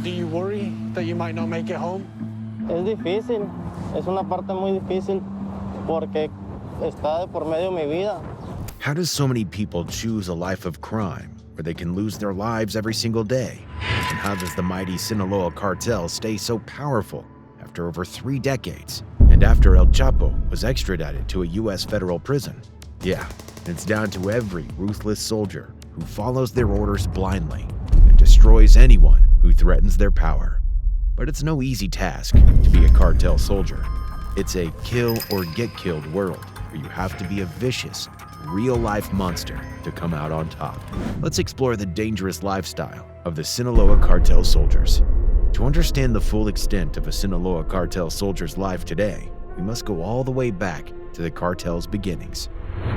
Do you worry that you might not make it home? Es difícil, es una parte muy difícil porque está de por medio mi vida. How does so many people choose a life of crime where they can lose their lives every single day? And how does the mighty Sinaloa cartel stay so powerful after over 3 decades and after El Chapo was extradited to a U.S. federal prison? Yeah, it's down to every ruthless soldier who follows their orders blindly and destroys anyone who threatens their power. But it's no easy task to be a cartel soldier. It's a kill or get killed world where you have to be a vicious, real-life monster to come out on top. Let's explore the dangerous lifestyle of the Sinaloa cartel soldiers. To understand the full extent of a Sinaloa cartel soldier's life today, we must go all the way back to the cartel's beginnings.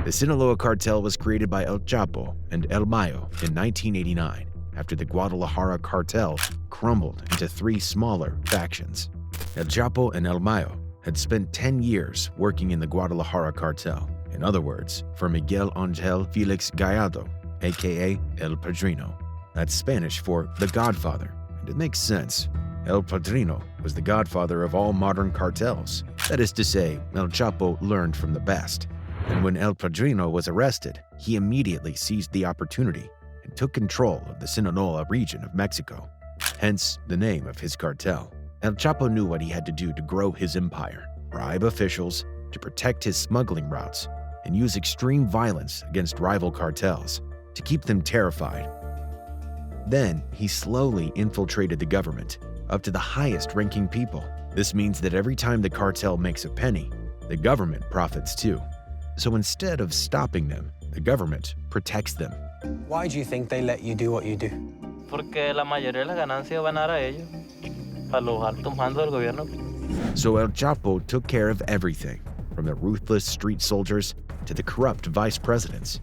The Sinaloa cartel was created by El Chapo and El Mayo in 1989 after the Guadalajara cartel crumbled into 3 smaller factions. El Chapo and El Mayo had spent 10 years working in the Guadalajara cartel. In other words, for Miguel Angel Felix Gallardo, aka El Padrino. That's Spanish for the Godfather, and it makes sense. El Padrino was the godfather of all modern cartels. That is to say, El Chapo learned from the best. And when El Padrino was arrested, he immediately seized the opportunity and took control of the Sinaloa region of Mexico. Hence the name of his cartel. El Chapo knew what he had to do to grow his empire, bribe officials, to protect his smuggling routes, and use extreme violence against rival cartels to keep them terrified. Then he slowly infiltrated the government, up to the highest-ranking people. This means that every time the cartel makes a penny, the government profits too. So instead of stopping them, the government protects them. Why do you think they let you do what you do? Porque la mayoría de las ganancias van a dar a ellos, a los altos mandos del gobierno. So El Chapo took care of everything, from the ruthless street soldiers to the corrupt vice presidents.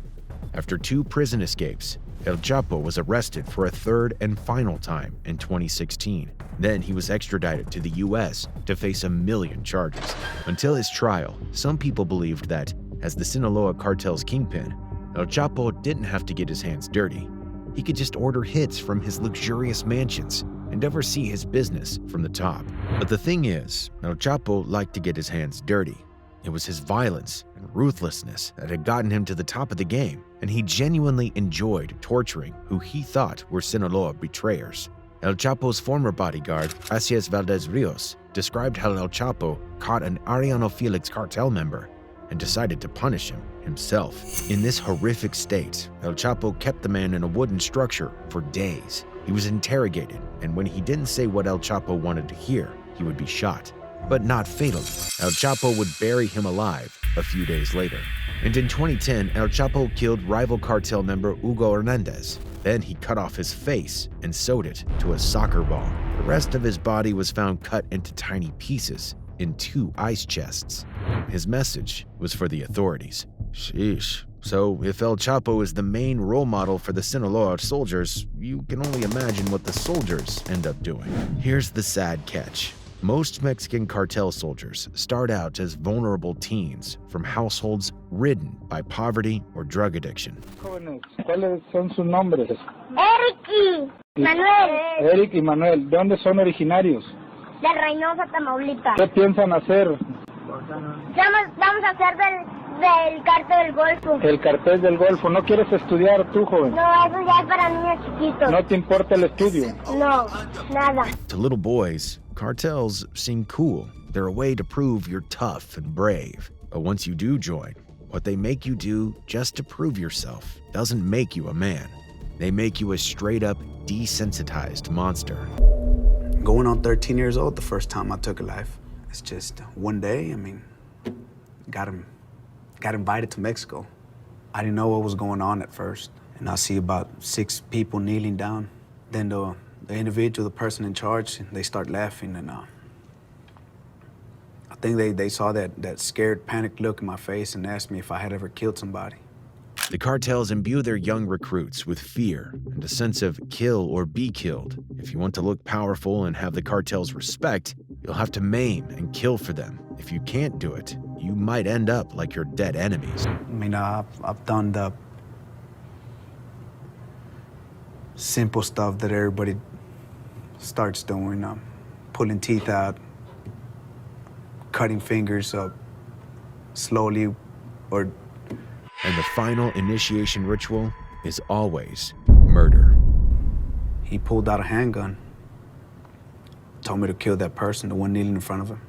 After 2 prison escapes, El Chapo was arrested for a 3rd and final time in 2016. Then he was extradited to the U.S. to face 1 million charges. Until his trial, some people believed that, as the Sinaloa cartel's kingpin, El Chapo didn't have to get his hands dirty. He could just order hits from his luxurious mansions and oversee his business from the top. But the thing is, El Chapo liked to get his hands dirty. It was his violence and ruthlessness that had gotten him to the top of the game, and he genuinely enjoyed torturing who he thought were Sinaloa betrayers. El Chapo's former bodyguard, Asias Valdez Rios, described how El Chapo caught an Arellano Felix cartel member and decided to punish him himself. In this horrific state, El Chapo kept the man in a wooden structure for days. He was interrogated, and when he didn't say what El Chapo wanted to hear, he would be shot. But not fatally. El Chapo would bury him alive a few days later. And in 2010, El Chapo killed rival cartel member Hugo Hernandez. Then he cut off his face and sewed it to a soccer ball. The rest of his body was found cut into tiny pieces in 2 ice chests. His message was for the authorities. Sheesh. So if El Chapo is the main role model for the Sinaloa soldiers, you can only imagine what the soldiers end up doing. Here's the sad catch. Most Mexican cartel soldiers start out as vulnerable teens from households ridden by poverty or drug addiction. Jóvenes, ¿cuáles son sus nombres? Eric y Manuel, Eric y Manuel, ¿de dónde son originarios? de Reynosa, Tamaulipas. ¿Qué piensan hacer? Vamos a hacer del cartel del Golfo. El cartel del Golfo. ¿No quieres estudiar tú, joven? No, eso ya es para niños chiquitos. ¿No te importa el estudio? No, nada. To little boys, cartels seem cool. They're a way to prove you're tough and brave. But once you do join, what they make you do just to prove yourself doesn't make you a man. They make you a straight-up desensitized monster. Going on 13 years old the first time I took a life. It's just one day, got invited to Mexico. I didn't know what was going on at first. And I see about 6 people kneeling down. Then the individual, the person in charge, they start laughing, and I think they saw that scared, panicked look in my face and asked me if I had ever killed somebody. The cartels imbue their young recruits with fear and a sense of kill or be killed. If you want to look powerful and have the cartel's respect, you'll have to maim and kill for them. If you can't do it, you might end up like your dead enemies. I've done the simple stuff that everybody starts doing, pulling teeth out, cutting fingers up slowly, or... And the final initiation ritual is always murder. He pulled out a handgun, told me to kill that person, the one kneeling in front of him.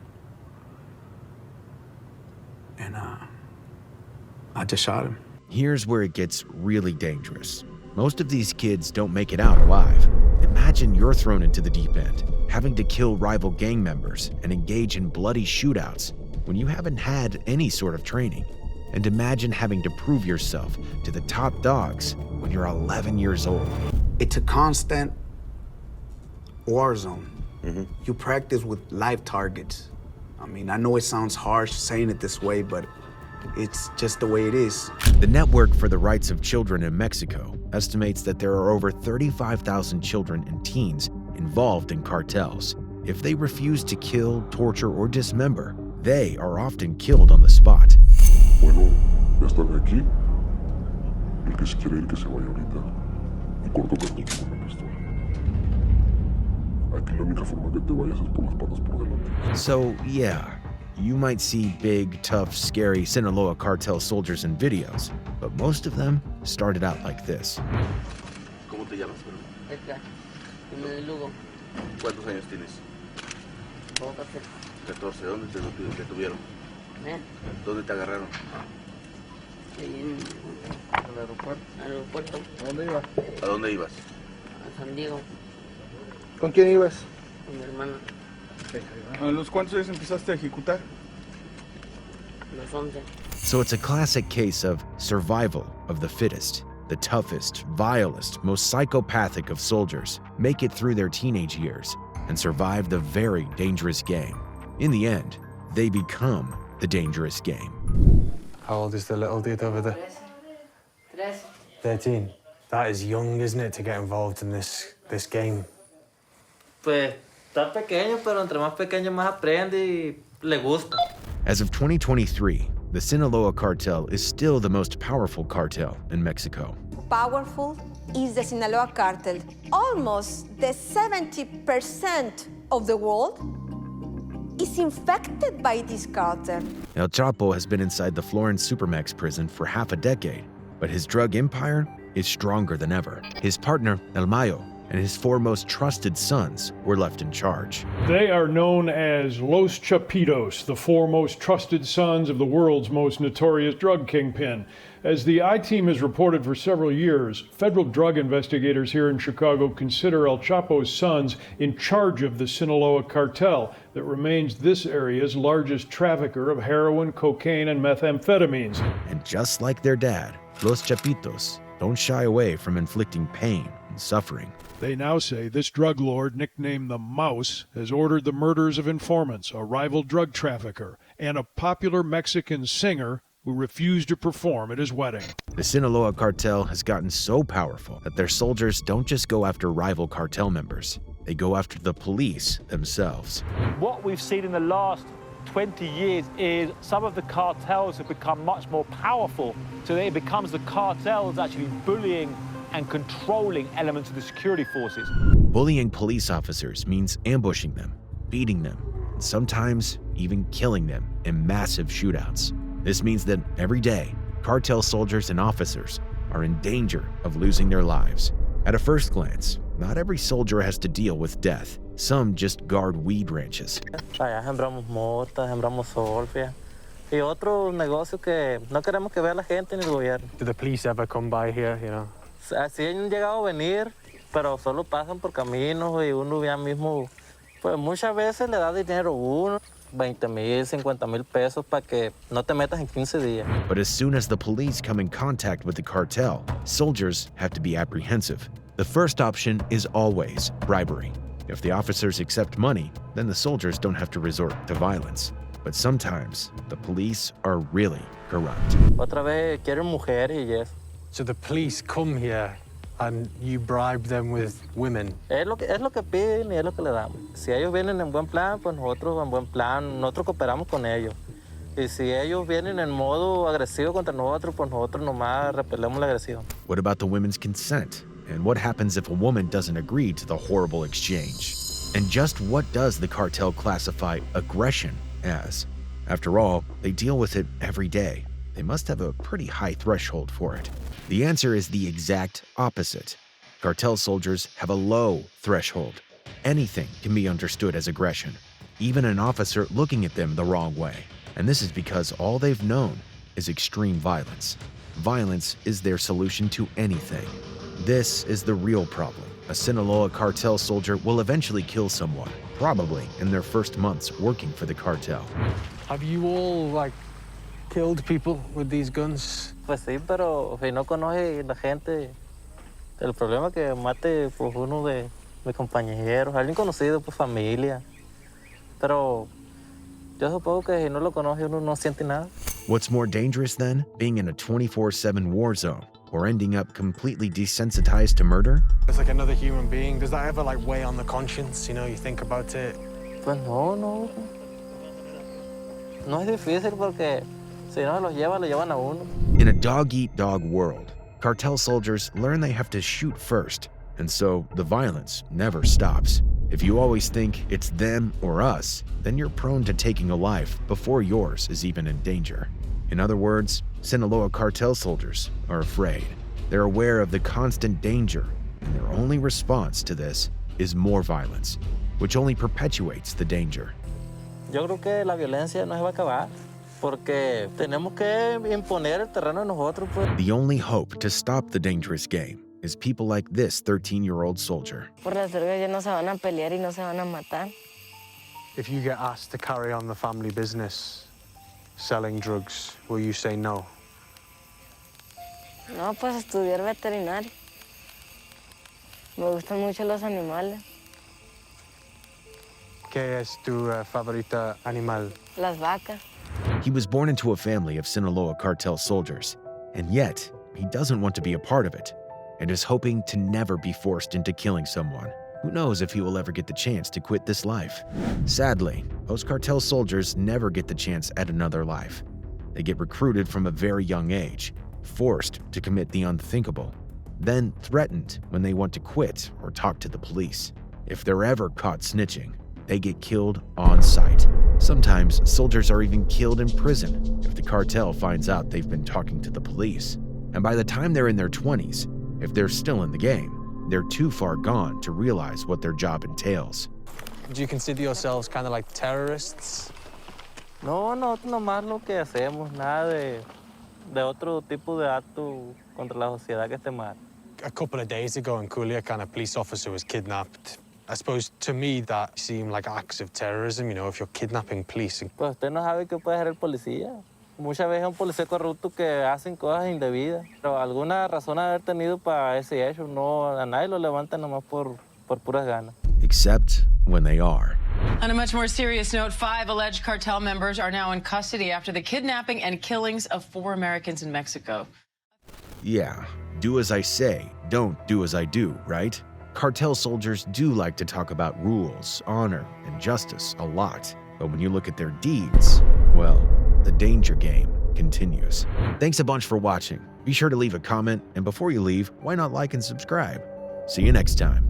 And I just shot him. Here's where it gets really dangerous. Most of these kids don't make it out alive. Imagine you're thrown into the deep end, having to kill rival gang members and engage in bloody shootouts when you haven't had any sort of training. And imagine having to prove yourself to the top dogs when you're 11 years old. It's a constant war zone. You practice with live targets. I mean, I know it sounds harsh saying it this way, but it's just the way it is. The Network for the Rights of Children in Mexico estimates that there are over 35,000 children and teens involved in cartels. If they refuse to kill, torture, or dismember, they are often killed on the spot. Bueno, ya están aquí. El que se quiere ir, que se vaya ahorita. Y corto cartucho con la pistola. Aquí la única forma que te vayas es por las patas por delante. So, yeah, you might see big, tough, scary Sinaloa cartel soldiers in videos, but most of them started out like this. ¿Cómo te llamas? Edgar, dime de Lugo. ¿Cuántos años tienes? 14. ¿Dónde te detuvieron? ¿Dónde te agarraron? Ahí en el aeropuerto. ¿A dónde ibas? ¿A dónde ibas? A San Diego, ¿Con quién ibas? con mi hermana, ¿A los cuántos años empezaste a ejecutar? los 11. So it's a classic case of survival of the fittest. The toughest, vilest, most psychopathic of soldiers make it through their teenage years and survive the very dangerous game. In the end, they become the dangerous game. How old is the little dude over there? 13. That is young, isn't it, to get involved in this game? Pues está pequeño, pero entre más pequeño más aprende y le gusta. As of 2023, the Sinaloa cartel is still the most powerful cartel in Mexico. Powerful is the Sinaloa cartel. Almost the 70% of the world is infected by this cartel. El Chapo has been inside the Florence Supermax prison for half a decade, but his drug empire is stronger than ever. His partner, El Mayo, and his four most trusted sons were left in charge. They are known as Los Chapitos, the four most trusted sons of the world's most notorious drug kingpin. As the I-Team has reported for several years, federal drug investigators here in Chicago consider El Chapo's sons in charge of the Sinaloa cartel that remains this area's largest trafficker of heroin, cocaine, and methamphetamines. And just like their dad, Los Chapitos don't shy away from inflicting pain and suffering. They now say this drug lord, nicknamed the Mouse, has ordered the murders of informants, a rival drug trafficker, and a popular Mexican singer who refused to perform at his wedding. The Sinaloa cartel has gotten so powerful that their soldiers don't just go after rival cartel members. They go after the police themselves. What we've seen in the last 20 years is some of the cartels have become much more powerful, so that it becomes the cartels actually bullying and controlling elements of the security forces. Bullying police officers means ambushing them, beating them, and sometimes even killing them in massive shootouts. This means that every day, cartel soldiers and officers are in danger of losing their lives. At a first glance, not every soldier has to deal with death. Some just guard weed ranches. Allá sembramos mota, sembramos solfia y otros negocios que no queremos que vea la gente ni el gobierno. Do the police ever come by here, you know? Así han llegado a venir, pero solo pasan por caminos y uno ya mismo, pues muchas veces le da dinero a uno, 20,000, 50,000 pesos para que no te metas en 15 días. But as soon as the police come in contact with the cartel, soldiers have to be apprehensive. The first option is always bribery. If the officers accept money, then the soldiers don't have to resort to violence. But sometimes, the police are really corrupt. Otra vez quieren mujeres y eso. So the police come here and you bribe them with women? Es lo que piden y es lo que le damos. Si ellos vienen en buen plan, pues nosotros en buen plan, nosotros cooperamos con ellos. Y si ellos vienen en modo agresivo contra nosotros, pues nosotros nomás repelemos la agresión. What about the women's consent? And what happens if a woman doesn't agree to the horrible exchange? And just what does the cartel classify aggression as? After all, they deal with it every day. They must have a pretty high threshold for it. The answer is the exact opposite. Cartel soldiers have a low threshold. Anything can be understood as aggression, even an officer looking at them the wrong way. And this is because all they've known is extreme violence. Violence is their solution to anything. This is the real problem. A Sinaloa cartel soldier will eventually kill someone, probably in their first months working for the cartel. Have you all, like, killed people with these guns? Pues sí, pero si no conoce la gente, el problema es que mate pues, uno de mis compañeros, alguien conocido, pues familia. Pero yo supongo que si no lo conoce uno no siente nada. What's more dangerous then, being in a 24/7 war zone or ending up completely desensitized to murder? It's like another human being. Does that ever, like, weigh on the conscience? You know, you think about it. Pues no. No es difícil porque si no lo llevan a uno. In a dog-eat-dog world, cartel soldiers learn they have to shoot first, and so the violence never stops. If you always think it's them or us, then you're prone to taking a life before yours is even in danger. In other words, Sinaloa cartel soldiers are afraid. They're aware of the constant danger, and their only response to this is more violence, which only perpetuates the danger. Yo creo que la violencia no se va a acabar, porque tenemos que imponer el terreno a nosotros, pues. The only hope to stop the dangerous game is people like this 13-year-old soldier. Por las drogas ya no se van a pelear y no se van a matar. If you get asked to carry on the family business, selling drugs, will you say no? No, pues estudiar veterinario. Me gustan mucho los animales. ¿Qué es tu favorita animal? Las vacas. He was born into a family of Sinaloa cartel soldiers, and yet he doesn't want to be a part of it, and is hoping to never be forced into killing someone. Who knows if he will ever get the chance to quit this life? Sadly, most cartel soldiers never get the chance at another life. They get recruited from a very young age, forced to commit the unthinkable, then threatened when they want to quit or talk to the police. If they're ever caught snitching, they get killed on sight. Sometimes soldiers are even killed in prison if the cartel finds out they've been talking to the police. And by the time they're in their 20s, if they're still in the game, they're too far gone to realize what their job entails. Do you consider yourselves kind of like terrorists? No, nomás lo que hacemos, nada de otro tipo de acto contra la sociedad que esté mal. A couple of days ago in Culiacan, a police officer was kidnapped. I suppose to me that seemed like acts of terrorism, you know, if you're kidnapping police. Pues usted no sabe qué puede hacer el policía. Muchas veces es un policía corrupto que hacen cosas indebidas. Pero alguna razón haber tenido para ese hecho, no, a nadie lo levantan nomás por puras ganas. Except when they are. On a much more serious note, 5 alleged cartel members are now in custody after the kidnapping and killings of 4 Americans in Mexico. Yeah, do as I say, don't do as I do, right? Cartel soldiers do like to talk about rules, honor, and justice a lot. But when you look at their deeds, well, the danger game continues. Thanks a bunch for watching. Be sure to leave a comment, and before you leave, why not like and subscribe? See you next time.